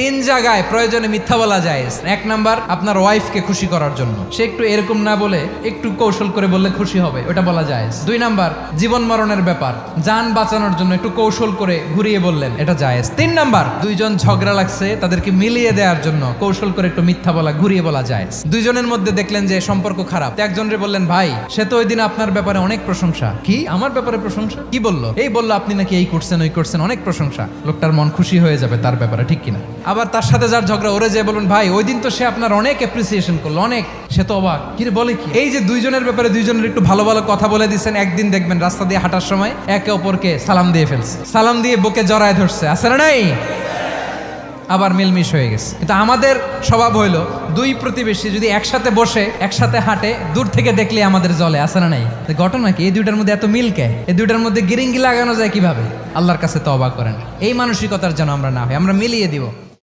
তিন জায়গায় প্রয়োজনে মিথ্যা বলা যায়। এক নাম্বার, আপনার ওয়াইফকে খুশি করার জন্য, সে একটু এরকম না বলে একটু কৌশল করে বললে খুশি হবে, ওটা বলা যায়। দুই নাম্বার, জীবন মরণের ব্যাপার, যান বাঁচানোর জন্য একটু কৌশল করে ঘুরিয়ে বললেন, এটা জায়েজ। তিন নাম্বার, দুইজন ঝগড়া লাগছে তাদেরকে মিলিয়ে দেওয়ার জন্য কৌশল করে একটু মিথ্যা বলা, ঘুরিয়ে বলা যায়। দুইজনের মধ্যে দেখলেন যে সম্পর্ক খারাপ, একজনরে বললেন, ভাই সে তো ওই দিন আপনার ব্যাপারে অনেক প্রশংসা। কি আমার ব্যাপারে প্রশংসা? কি বললো? এই বললো আপনি নাকি এই করছেন ওই করছেন, অনেক প্রশংসা। লোকটার মন খুশি হয়ে যাবে তার ব্যাপারে, ঠিক কিনা? আবার তার সাথে যার ঝগড়া, ওরে যে বলুন, ভাই ওই দিন তো সে আপনার অনেক অ্যাপ্রিসিয়েশন করলো, অনেক, সে তো অবাক, কি রে বলে কি? এই যে দুইজনের ব্যাপারে দুইজনের একটু ভালো ভালো কথা বলে দিচ্ছেন, একদিন দেখবেন রাস্তা দিয়ে হাঁটার সময় একে অপরকে সালাম দিয়ে ফেলছে, সালাম দিয়ে বুকে জড়ায় ধরছে, আছে না নাই? আবার মিলমিশ হয়ে গেছে। কিন্তু আমাদের স্বভাব হইলো, দুই প্রতিবেশী যদি একসাথে বসে একসাথে হাঁটে, দূর থেকে দেখলে আমাদের জ্বলে, আছে না নাই? ঘটনা কি? এই দুইটার মধ্যে এত মিলকে, এই দুইটার মধ্যে গিরিঙ্গি লাগানো যায় কিভাবে? আল্লাহর কাছে তওবা করেন, এই মানসিকতার যেন আমরা না হয়, আমরা মিলিয়ে দিব।